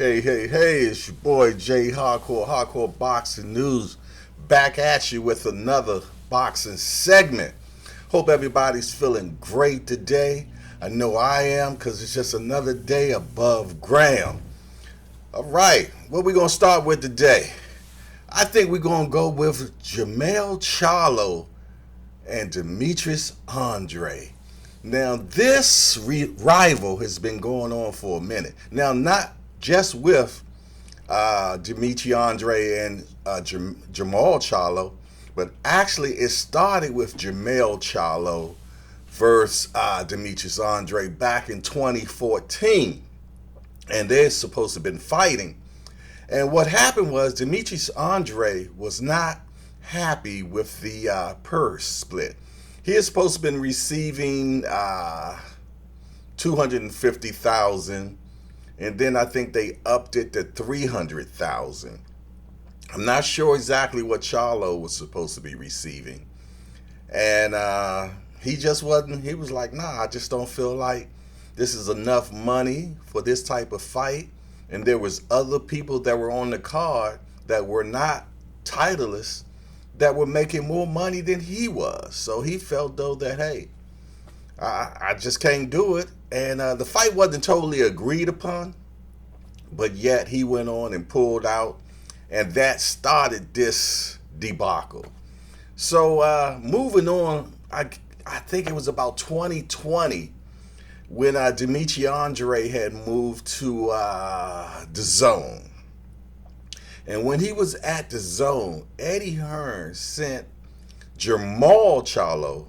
Hey, it's your boy Jayhardcore, Hardcoreboxingnews, back at you with another boxing segment. Hope everybody's feeling great today. I know I am because it's just another day above ground. All right, what we going to start with today? I think we're going to go with Charlo and Demetrius Andrade. Now, this rival has been going on for a minute. Now, not just with Demetrius Andrade and Jermall Charlo, but actually it started with Jermell Charlo versus Demetrius Andrade back in 2014. And they're supposed to have been fighting. And what happened was Demetrius Andrade was not happy with the purse split. He is supposed to have been receiving $250,000, and then I think they upped it to $300,000. I'm not sure exactly what Charlo was supposed to be receiving, and he just wasn't. He was like, "Nah, I just don't feel like this is enough money for this type of fight." And there was other people that were on the card that were not titleists that were making more money than he was. So he felt though that, hey, I just can't do it. And the fight wasn't totally agreed upon, but yet he went on and pulled out, and that started this debacle. So moving on, I think it was about 2020 when Demetrius Andrade had moved to Dazn. And when he was at Dazn, Eddie Hearn sent Jermall Charlo,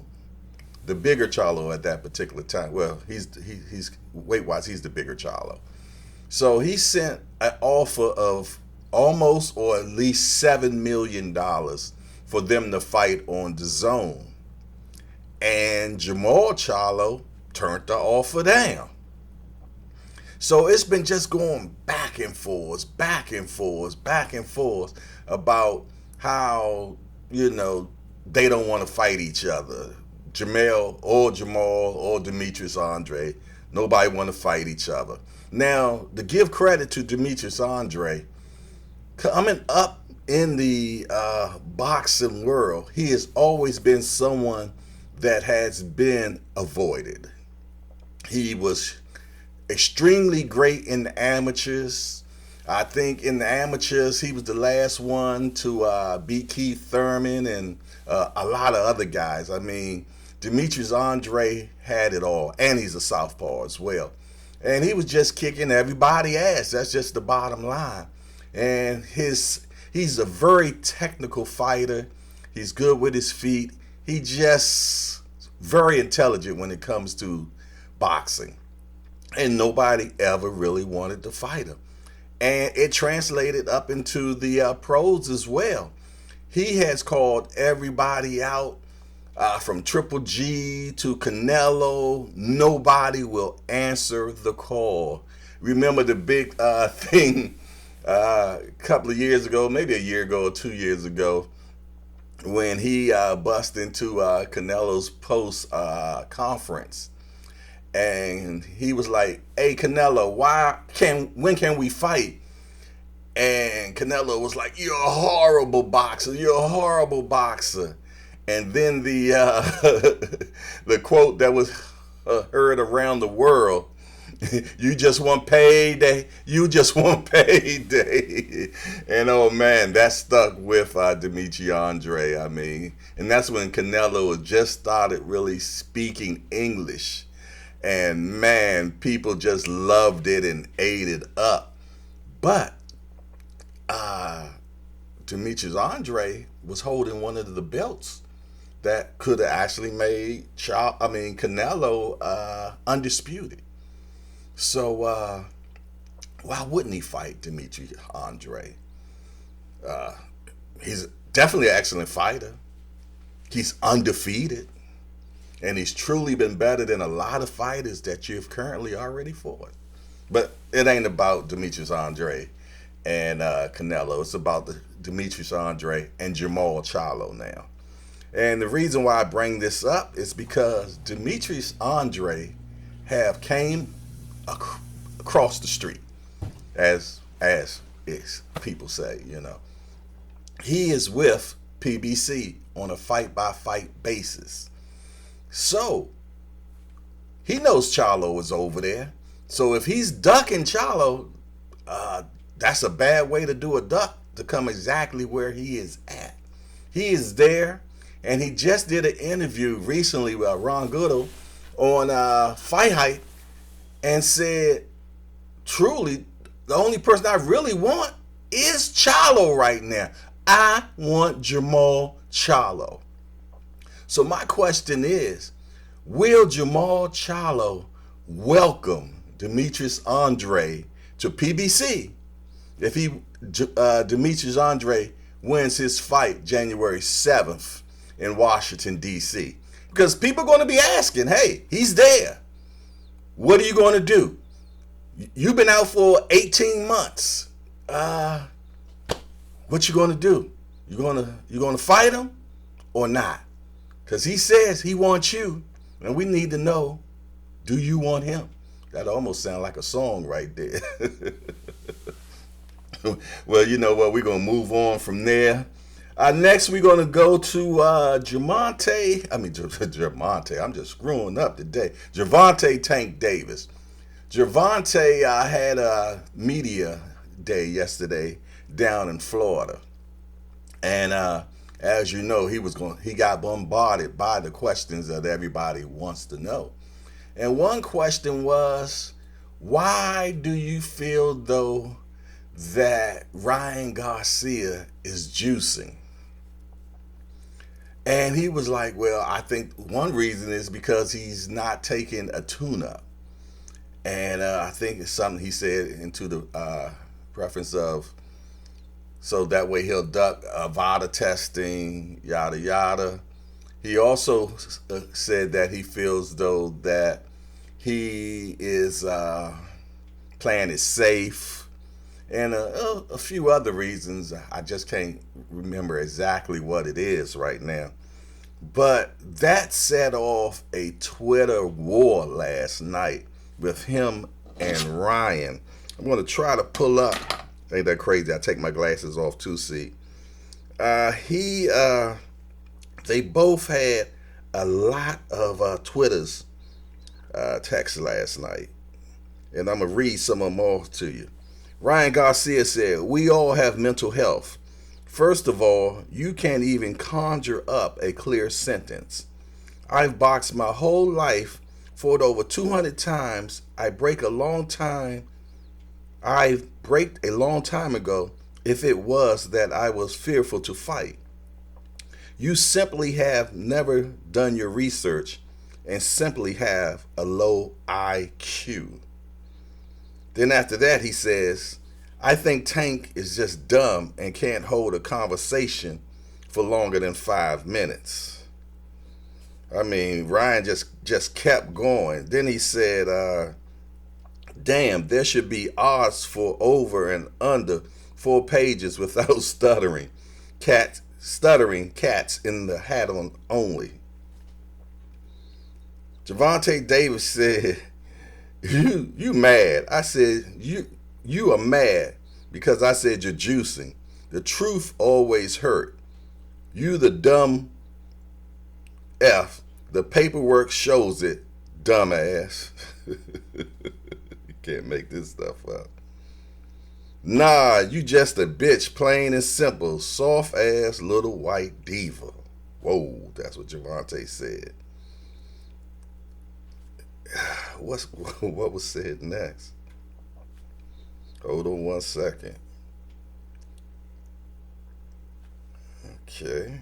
the bigger Charlo at that particular time. Well, he's weight-wise, he's the bigger Charlo. So he sent an offer of almost or at least $7 million for them to fight on Dazn. And Jermall Charlo turned the offer down. So it's been just going back and forth about how, they don't want to fight each other. Jermell or Jermall or Demetrius Andrade, nobody want to fight each other. Now, to give credit to Demetrius Andrade, coming up in the boxing world, he has always been someone that has been avoided. He was extremely great in the amateurs. I think in the amateurs, he was the last one to beat Keith Thurman and a lot of other guys. I mean, Demetrius Andrade had it all, and he's a southpaw as well. And he was just kicking everybody's ass. That's just the bottom line. And he's a very technical fighter. He's good with his feet. He just very intelligent when it comes to boxing. And nobody ever really wanted to fight him. And it translated up into the pros as well. He has called everybody out from Triple G to Canelo. Nobody will answer the call. Remember the big thing a couple of years ago, maybe a year ago or 2 years ago, when he bust into Canelo's post conference. And he was like, "Hey, Canelo, when can we fight?" And Canelo was like, "You're a horrible boxer. You're a horrible boxer." And then the the quote that was heard around the world, "You just want payday. You just want payday." And oh man, that stuck with Demetrius Andrade. I mean, and that's when Canelo just started really speaking English. And man, people just loved it and ate it up. But Demetrius Andrade was holding one of the belts that could have actually made Canelo undisputed. So why wouldn't he fight Demetrius Andrade? He's definitely an excellent fighter. He's undefeated. And he's truly been better than a lot of fighters that you've currently already fought. But it ain't about Demetrius Andrade and Canelo. It's about Demetrius Andrade and Jermall Charlo now. And the reason why I bring this up is because Demetrius Andrade have came across the street, as as people say, you know. He is with PBC on a fight-by-fight basis. So, he knows Charlo is over there. So if he's ducking Charlo, that's a bad way to do a duck, to come exactly where he is at. He is there, and he just did an interview recently with Ron Goodell on Fight Hype and said, truly, the only person I really want is Charlo right now. I want Jermall Charlo. So my question is, will Jermall Charlo welcome Demetrius Andrade to PBC if Demetrius Andrade wins his fight January 7th in Washington, D.C.? Because people are going to be asking, hey, he's there. What are you going to do? You've been out for 18 months. What you going to do? You going to fight him or not? Because he says he wants you, and we need to know, do you want him? That almost sounds like a song right there. Well, you know what? We're going to move on from there. Next, we're going to go to Germonte. I'm just screwing up today. Gervonta Tank Davis. Gervonta had a media day yesterday down in Florida. And as you know, he got bombarded by the questions that everybody wants to know. And one question was, why do you feel though that Ryan Garcia is juicing? And he was like, well, I think one reason is because he's not taking a tune-up. And I think it's something he said into the preference of, so that way he'll duck VADA testing, yada, yada. He also said that he feels, though, that he is playing it safe, and a few other reasons. I just can't remember exactly what it is right now. But that set off a Twitter war last night with him and Ryan. I'm going to try to pull up. Ain't that crazy? I take my glasses off too, see. They both had a lot of Twitter's texts last night. And I'm going to read some of them off to you. Ryan Garcia said, we all have mental health. First of all, you can't even conjure up a clear sentence. I've boxed my whole life, fought over 200 times. I break a long time ago if it was that I was fearful to fight. You simply have never done your research and simply have a low IQ. Then after that, he says, I think Tank is just dumb and can't hold a conversation for longer than 5 minutes. I mean, Ryan just kept going. Then he said, damn, there should be odds for over and under 4 pages without stuttering. Cats in the hat on only. Gervonta Davis said, you mad. I said, you are mad because I said you're juicing. The truth always hurt. You the dumb F. The paperwork shows it, dumbass. You can't make this stuff up. Nah, you just a bitch, plain and simple. Soft ass little white diva. Whoa, that's what Gervonta said. What was said next? Hold on 1 second. Okay.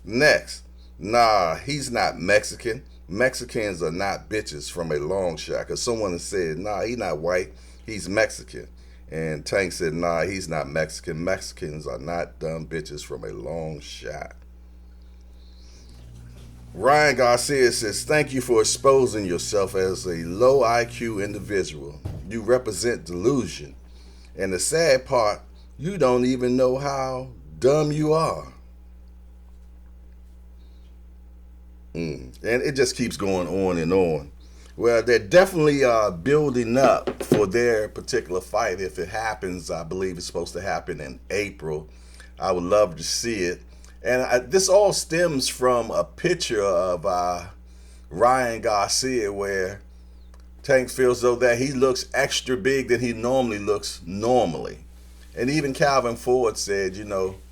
Next. Nah, he's not Mexican. Mexicans are not bitches from a long shot. Because someone has said, nah, he's not white. He's Mexican. And Tank said, nah, he's not Mexican. Mexicans are not dumb bitches from a long shot. Ryan Garcia says, thank you for exposing yourself as a low IQ individual. You represent delusion. And the sad part, you don't even know how dumb you are. And it just keeps going on and on. Well, they're definitely building up for their particular fight. If it happens, I believe it's supposed to happen in April. I would love to see it. And this all stems from a picture of Ryan Garcia where Tank feels though that he looks extra big than he normally looks normally. And even Calvin Ford said,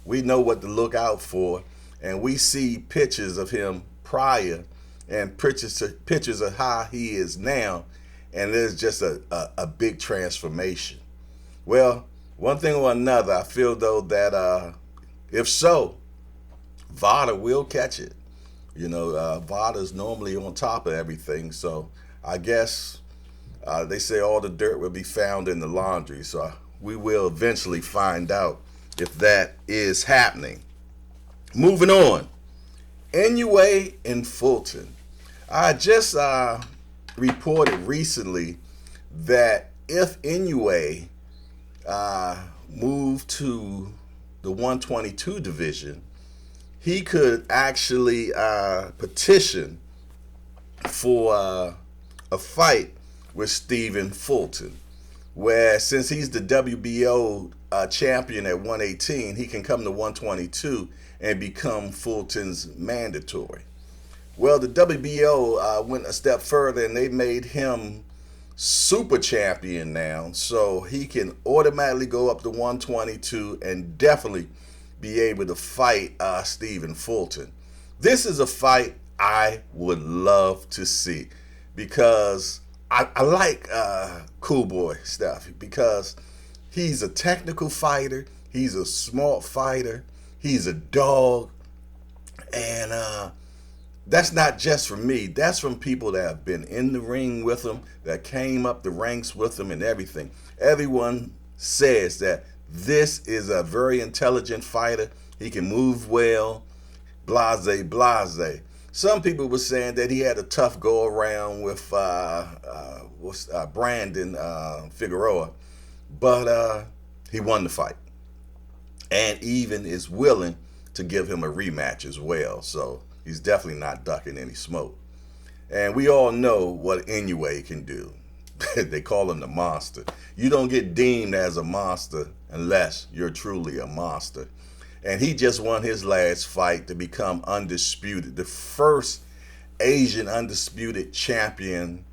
we know what to look out for. And we see pictures of him prior and pictures of how he is now. And there's just a big transformation. Well, one thing or another, I feel though that if so, Vada will catch it. Vada's normally on top of everything. So I guess they say all the dirt will be found in the laundry. So we will eventually find out if that is happening. Moving on. Inoue in Fulton. I just reported recently that if Inoue moved to the 122 division, he could actually petition for a fight with Stephen Fulton, where since he's the WBO champion at 118, he can come to 122 and become Fulton's mandatory. Well, the WBO went a step further and they made him super champion now, so he can automatically go up to 122 and definitely be able to fight Stephen Fulton. This is a fight I would love to see because I like Cool Boy stuff because he's a technical fighter, he's a smart fighter, he's a dog, and that's not just from me. That's from people that have been in the ring with him, that came up the ranks with him and everything. Everyone says that this is a very intelligent fighter. He can move well, blase, blase. Some people were saying that he had a tough go around with Brandon Figueroa, but he won the fight and even is willing to give him a rematch as well. So he's definitely not ducking any smoke. And we all know what Inoue can do. They call him the monster. You don't get deemed as a monster unless you're truly a monster. And he just won his last fight to become undisputed, the first Asian undisputed champion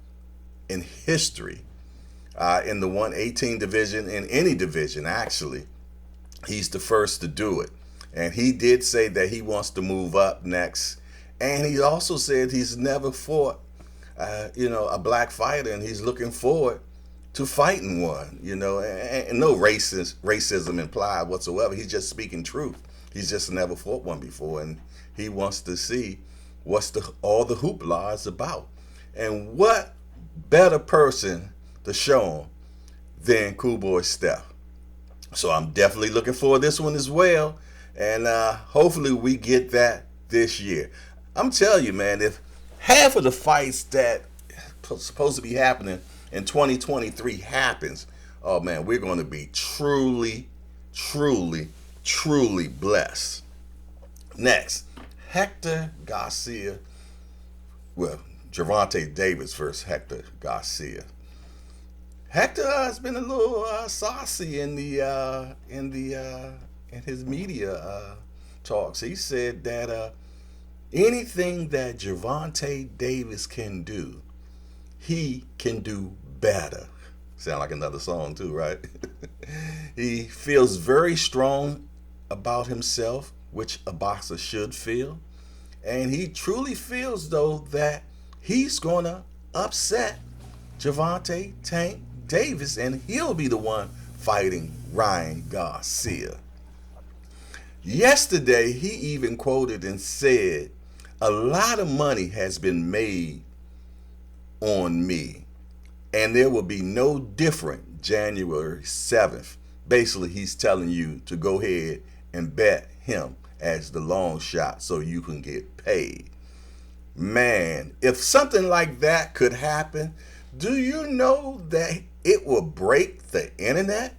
in history in the 118 division, in any division actually. He's the first to do it. And he did say that he wants to move up next. And he also said he's never fought a black fighter, and he's looking forward to fighting one, and no racism implied whatsoever. He's just speaking truth. He's just never fought one before, and he wants to see what's all the hoopla is about. And what better person to show him than Cool Boy Steph? So I'm definitely looking forward to this one as well, and hopefully we get that this year. I'm telling you, man, if half of the fights that supposed to be happening in 2023 happens, oh man, we're going to be truly, truly, truly blessed. Next, Hector Garcia. Well, Gervonta Davis versus Hector Garcia. Hector has been a little saucy in his media talks. He said that anything that Gervonta Davis can do, he can do better. Sound like another song too, right? He feels very strong about himself, which a boxer should feel. And he truly feels, though, that he's going to upset Gervonta Tank Davis, and he'll be the one fighting Ryan Garcia. Yesterday, he even quoted and said, "A lot of money has been made on me, and there will be no different January 7th. Basically, he's telling you to go ahead and bet him as the long shot so you can get paid. Man, if something like that could happen, do you know that it will break the internet?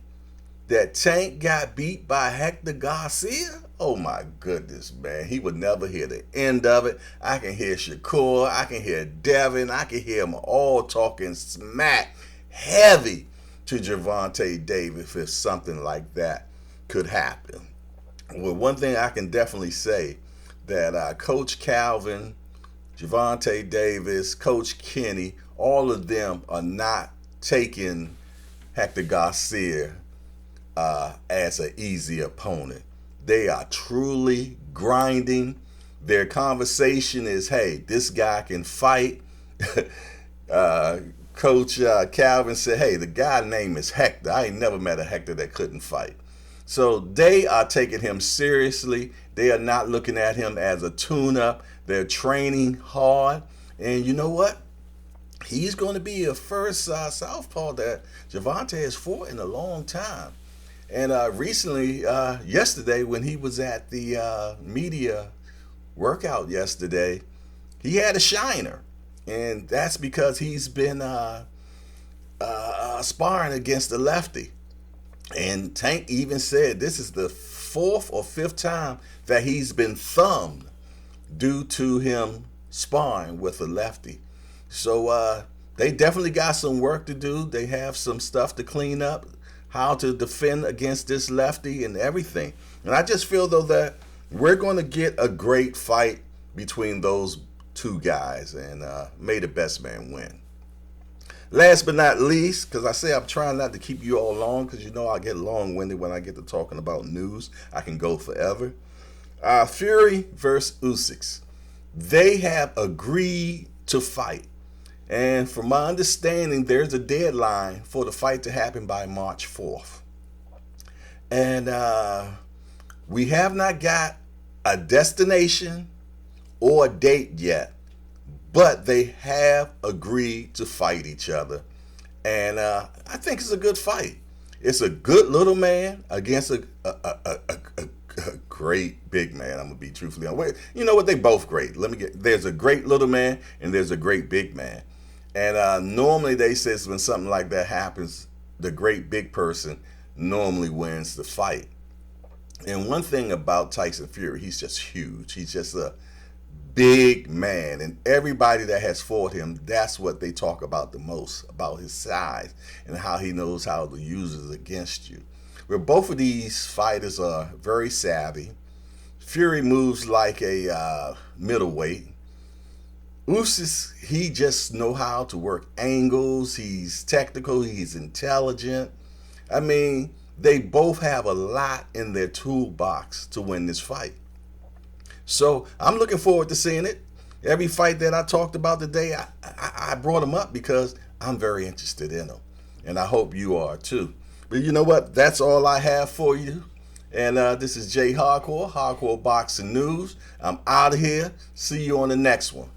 that Tank got beat by Hector Garcia? Oh my goodness, man. He would never hear the end of it. I can hear Shakur, I can hear Devin, I can hear them all talking smack heavy to Gervonta Davis if something like that could happen. Well, one thing I can definitely say that Coach Calvin, Gervonta Davis, Coach Kenny, all of them are not taking Hector Garcia as an easy opponent. They are truly grinding. Their conversation is, hey, this guy can fight. Coach Calvin said, hey, the guy's name is Hector. I ain't never met a Hector that couldn't fight. So they are taking him seriously. They are not looking at him as a tune-up. They're training hard. And you know what? He's going to be a first southpaw that Gervonta has fought in a long time. And recently, yesterday, when he was at the media workout yesterday, he had a shiner. And that's because he's been sparring against the lefty. And Tank even said this is the fourth or fifth time that he's been thumbed due to him sparring with a lefty. So they definitely got some work to do. They have some stuff to clean up, how to defend against this lefty and everything. And I just feel, though, that we're going to get a great fight between those two guys, and may the best man win. Last but not least, because I say I'm trying not to keep you all long, because you know I get long-winded when I get to talking about news. I can go forever. Fury versus Usyk. They have agreed to fight. And from my understanding, there's a deadline for the fight to happen by March 4th. And we have not got a destination or a date yet. But they have agreed to fight each other. And I think it's a good fight. It's a good little man against a great big man. I'm going to be truthfully honest. You know what? They both great. There's a great little man and there's a great big man. And normally they say when something like that happens, the great big person normally wins the fight. And one thing about Tyson Fury, he's just huge. He's just a big man, and everybody that has fought him, that's what they talk about the most, about his size and how he knows how to use it against you. Where both of these fighters are very savvy. Fury moves like a middleweight. Usyk, he just know how to work angles. He's technical. He's intelligent. I mean, they both have a lot in their toolbox to win this fight. So I'm looking forward to seeing it. Every fight that I talked about today, I brought them up because I'm very interested in them. And I hope you are too. But you know what? That's all I have for you. And this is Jayhardcore, Hardcoreboxing News. I'm out of here. See you on the next one.